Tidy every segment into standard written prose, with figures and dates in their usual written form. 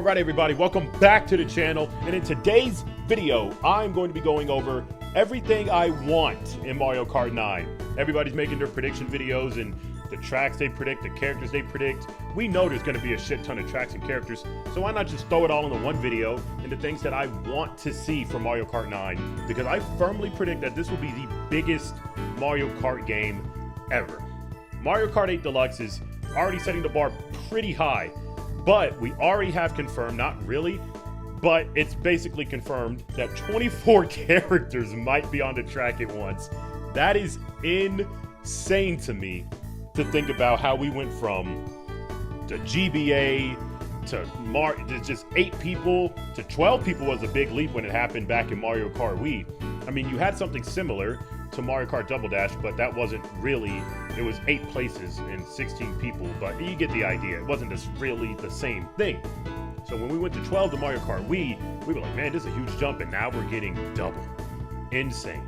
Alright everybody, welcome back to the channel, and in today's video, I'm going to be going over everything I want in Mario Kart 9. Everybody's making their prediction videos and the tracks they predict, the characters they predict. We know there's going to be a shit ton of tracks and characters, so why not just throw it all into one video and the things that I want to see from Mario Kart 9, because I firmly predict that this will be the biggest Mario Kart game ever. Mario Kart 8 Deluxe is already setting the bar pretty high. But we already have confirmed, not really, but it's basically confirmed that 24 characters might be on the track at once. That is insane to me to think about how we went from the GBA to just 8 people to 12 people was a big leap when it happened back in Mario Kart Wii. I mean, you had something similar to Mario Kart Double Dash, but that wasn't really, it was 8 places and 16 people, but you get the idea. It wasn't just really the same thing. So when we went to 12 to Mario Kart Wii, we were like, man, this is a huge jump, and now we're getting double. Insane.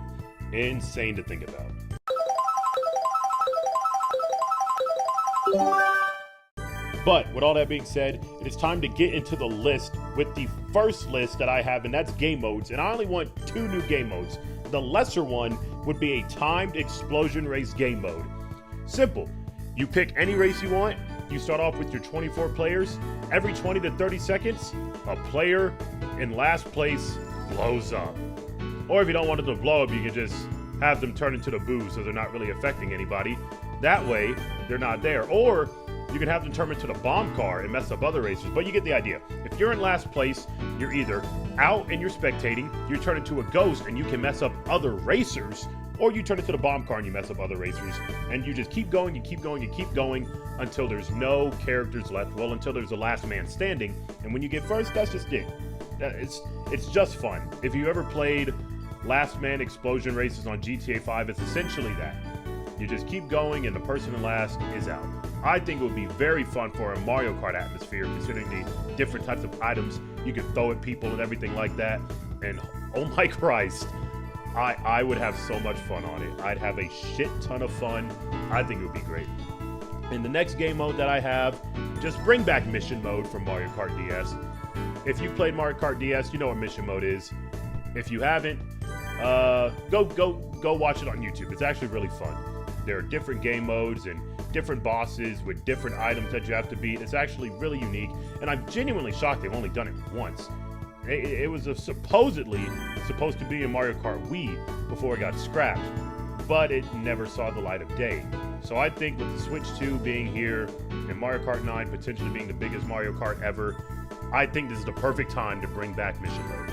Insane to think about. But with all that being said, it is time to get into the list with the first list that I have, and that's game modes. And I only want 2 new game modes. The lesser one would be a timed explosion race game mode. Simple. You pick any race you want. You start off with your 24 players. Every 20 to 30 seconds, a player in last place blows up. Or if you don't want them to blow up, you can just have them turn into the boo so they're not really affecting anybody. That way, they're not there. Or you can have them turn into the bomb car and mess up other racers, but you get the idea. If you're in last place, you're either out and you're spectating, you turn into a ghost and you can mess up other racers, or you turn into the bomb car and you mess up other racers, and you just keep going, you keep going, you keep going until there's no characters left. Well, until there's the last man standing, and when you get first, that's just it. It's just fun. If you ever played last man explosion races on GTA 5, it's essentially that. You just keep going and the person in last is out. I think it would be very fun for a Mario Kart atmosphere, considering the different types of items you can throw at people and everything like that. And oh my Christ, I would have so much fun on it. I'd have a shit ton of fun. I think it would be great. In the next game mode that I have, just bring back mission mode from Mario Kart DS. If you played Mario Kart DS, you know what mission mode is. If you haven't, go watch it on YouTube. It's actually really fun. There are different game modes and different bosses with different items that you have to beat. It's actually really unique, and I'm genuinely shocked they've only done it once. It was supposedly supposed to be in Mario Kart Wii before it got scrapped, but it never saw the light of day. So I think with the Switch 2 being here and Mario Kart 9 potentially being the biggest Mario Kart ever, I think this is the perfect time to bring back mission mode.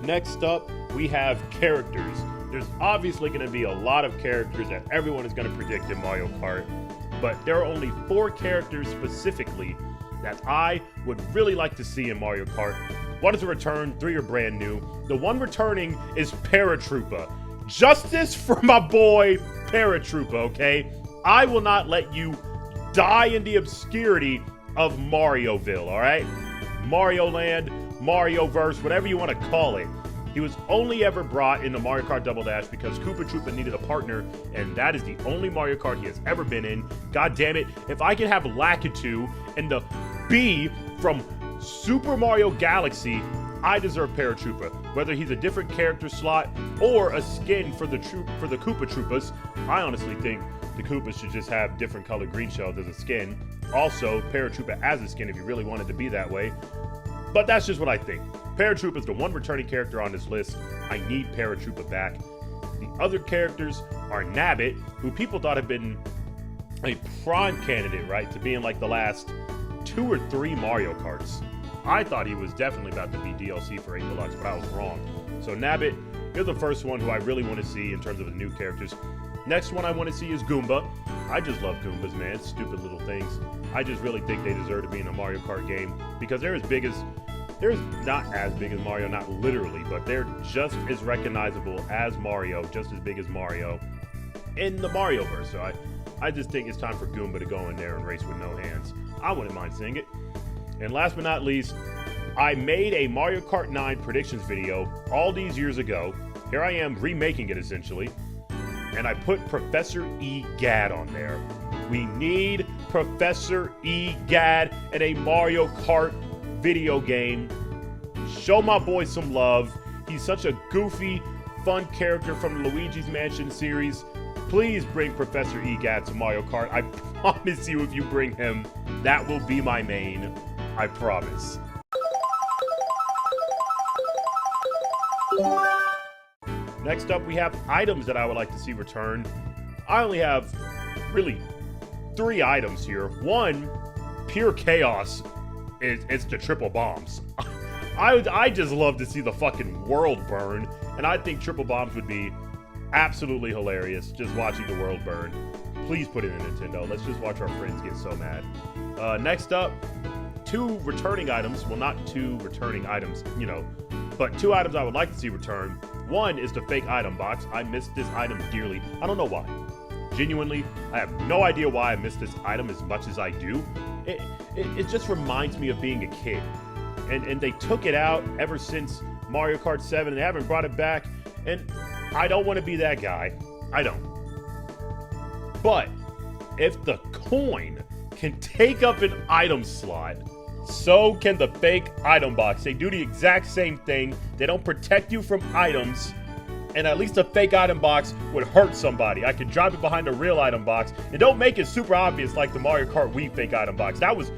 Next up, we have characters. There's obviously going to be a lot of characters that everyone is going to predict in Mario Kart, but there are only 4 characters specifically that I would really like to see in Mario Kart. 1 is a return, 3 are brand new. The one returning is Paratroopa. Justice for my boy Paratroopa, okay? I will not let you die in the obscurity of Marioville, alright? Mario Land, Marioverse, whatever you want to call it. He was only ever brought into Mario Kart Double Dash because Koopa Troopa needed a partner, and that is the only Mario Kart he has ever been in. God damn it, if I can have Lakitu and the B from Super Mario Galaxy, I deserve Paratroopa. Whether he's a different character slot or a skin for the Koopa Troopas, I honestly think the Koopas should just have different colored green shells as a skin. Also, Paratroopa as a skin if you really wanted to be that way. But that's just what I think. Paratroopa is the one returning character on this list. I need Paratroopa back. The other characters are Nabbit, who people thought had been a prime candidate, right, to be in like the last 2 or 3 Mario Karts. I thought he was definitely about to be DLC for 8 Deluxe, but I was wrong. So Nabbit, you're the first one who I really want to see in terms of the new characters. Next one I want to see is Goomba. I just love Goombas, man. Stupid little things. I just really think they deserve to be in a Mario Kart game because they're not as big as Mario, not literally, but they're just as recognizable as Mario, just as big as Mario in the Marioverse. So I just think it's time for Goomba to go in there and race with no hands. I wouldn't mind seeing it. And last but not least, I made a Mario Kart 9 predictions video all these years ago. Here I am remaking it essentially. And I put Professor E. Gadd on there. We need Professor Egad in a Mario Kart video game. Show my boy some love. He's such a goofy, fun character from the Luigi's Mansion series. Please bring Professor Egad to Mario Kart. I promise you, if you bring him, that will be my main. I promise. Next up, we have items that I would like to see return. I only have really 3 items here. One, pure chaos. It's the triple bombs. I just love to see the fucking world burn, and I think triple bombs would be absolutely hilarious, just watching the world burn. Please put it in Nintendo. Let's just watch our friends get so mad. Next up, 2 returning items. Well, not 2 returning items, you know, but 2 items I would like to see return. One is the fake item box. I miss this item dearly. I don't know why. Genuinely, I have no idea why I miss this item as much as I do. It just reminds me of being a kid. And they took it out ever since Mario Kart 7, and they haven't brought it back. And I don't want to be that guy. I don't. But if the coin can take up an item slot, so can the fake item box. They do the exact same thing. They don't protect you from items, and at least a fake item box would hurt somebody. I can drop it behind a real item box, and don't make it super obvious like the Mario Kart Wii fake item box. That was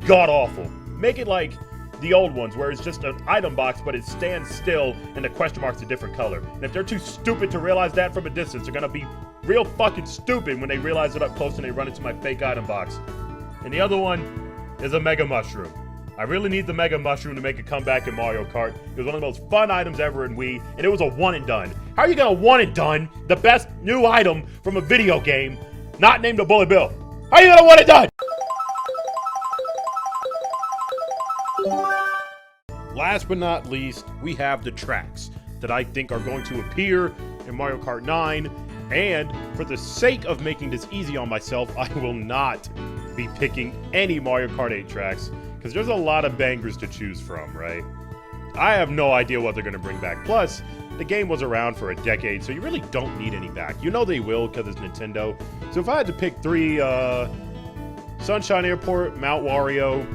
god awful. Make it like the old ones, where it's just an item box, but it stands still and the question mark's a different color. And if they're too stupid to realize that from a distance, they're gonna be real fucking stupid when they realize it up close and they run into my fake item box. And the other one is a Mega Mushroom. I really need the Mega Mushroom to make a comeback in Mario Kart. It was one of the most fun items ever in Wii, and it was a one and done. How are you gonna one and done the best new item from a video game, not named a Bullet Bill? How are you gonna one and done? Last but not least, we have the tracks that I think are going to appear in Mario Kart 9. And for the sake of making this easy on myself, I will not be picking any Mario Kart 8 tracks, because there's a lot of bangers to choose from, right? I have no idea what they're going to bring back. Plus, the game was around for a decade, so you really don't need any back. You know they will, because it's Nintendo. So if I had to pick 3, Sunshine Airport, Mount Wario,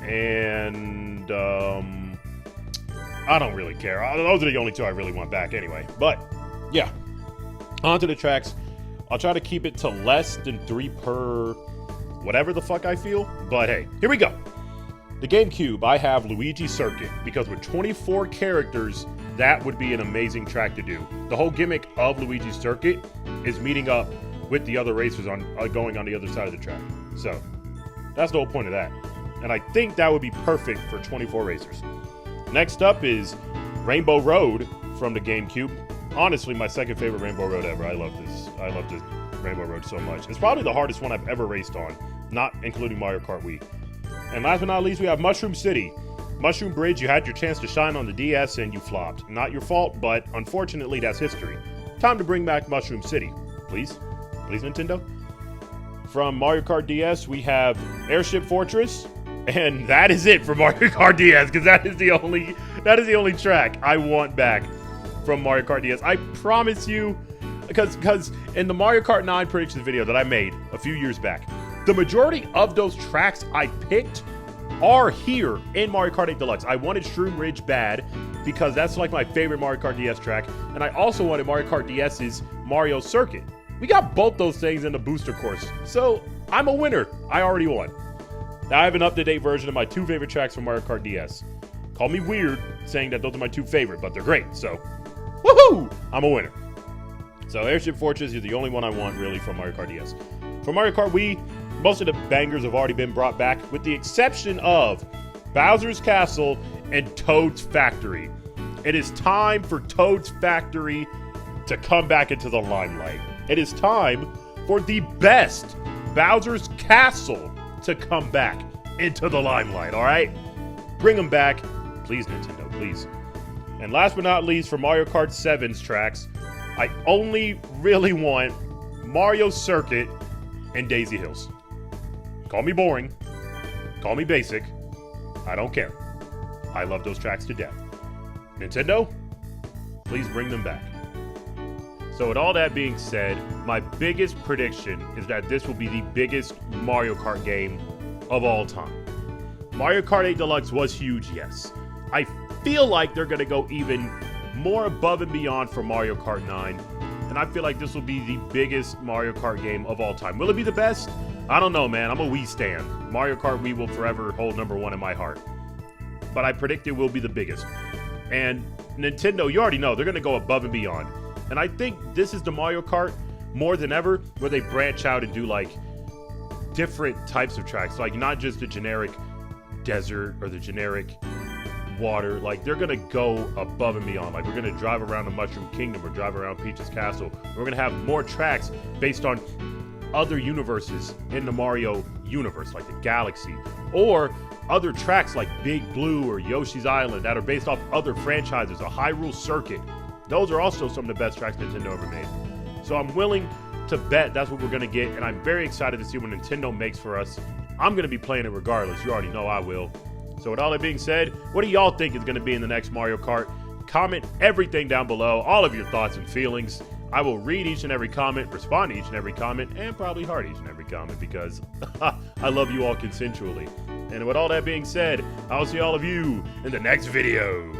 and I don't really care. Those are the only 2 I really want back anyway. But yeah, onto the tracks. I'll try to keep it to less than 3 per whatever the fuck I feel. But hey, here we go. The GameCube, I have Luigi Circuit, because with 24 characters, that would be an amazing track to do. The whole gimmick of Luigi Circuit is meeting up with the other racers on going on the other side of the track. So that's the whole point of that. And I think that would be perfect for 24 racers. Next up is Rainbow Road from the GameCube. Honestly, my second favorite Rainbow Road ever. I love this Rainbow Road so much. It's probably the hardest one I've ever raced on, not including Mario Kart Wii. And last but not least, we have Mushroom City. Mushroom Bridge, you had your chance to shine on the DS and you flopped. Not your fault, but unfortunately, that's history. Time to bring back Mushroom City. Please? Please, Nintendo? From Mario Kart DS, we have Airship Fortress. And that is it for Mario Kart DS, because that is the only track I want back from Mario Kart DS. I promise you, because in the Mario Kart 9 predictions video that I made a few years back, the majority of those tracks I picked are here in Mario Kart 8 Deluxe. I wanted Shroom Ridge bad, because that's like my favorite Mario Kart DS track, and I also wanted Mario Kart DS's Mario Circuit. We got both those things in the booster course, so I'm a winner. I already won. Now I have an up-to-date version of my 2 favorite tracks from Mario Kart DS. Call me weird saying that those are my 2 favorite, but they're great, so woohoo! I'm a winner. So Airship Fortress is the only one I want really from Mario Kart DS. For Mario Kart Wii, most of the bangers have already been brought back, with the exception of Bowser's Castle and Toad's Factory. It is time for Toad's Factory to come back into the limelight. It is time for the best Bowser's Castle to come back into the limelight, all right? Bring them back. Please, Nintendo, please. And last but not least, for Mario Kart 7's tracks, I only really want Mario Circuit and Daisy Hills. Call me boring. Call me basic. I don't care. I love those tracks to death. Nintendo, please bring them back. So with all that being said, my biggest prediction is that this will be the biggest Mario Kart game of all time. Mario Kart 8 Deluxe was huge, yes. I feel like they're going to go even more above and beyond for Mario Kart 9. And I feel like this will be the biggest Mario Kart game of all time. Will it be the best? I don't know, man. I'm a Wii stan. Mario Kart Wii will forever hold #1 in my heart. But I predict it will be the biggest. And Nintendo, you already know, they're going to go above and beyond. And I think this is the Mario Kart more than ever where they branch out and do like different types of tracks. Like not just the generic desert or the generic water. Like they're gonna go above and beyond. Like we're gonna drive around the Mushroom Kingdom or drive around Peach's Castle. We're gonna have more tracks based on other universes in the Mario universe, like the galaxy, or other tracks like Big Blue or Yoshi's Island that are based off other franchises, a Hyrule Circuit. Those are also some of the best tracks Nintendo ever made. So I'm willing to bet that's what we're gonna get, and I'm very excited to see what Nintendo makes for us. I'm gonna be playing it regardless. You already know I will. So with all that being said, what do y'all think is going to be in the next Mario Kart? Comment everything down below, all of your thoughts and feelings. I will read each and every comment, respond to each and every comment, and probably heart each and every comment because I love you all consensually. And with all that being said, I'll see all of you in the next video.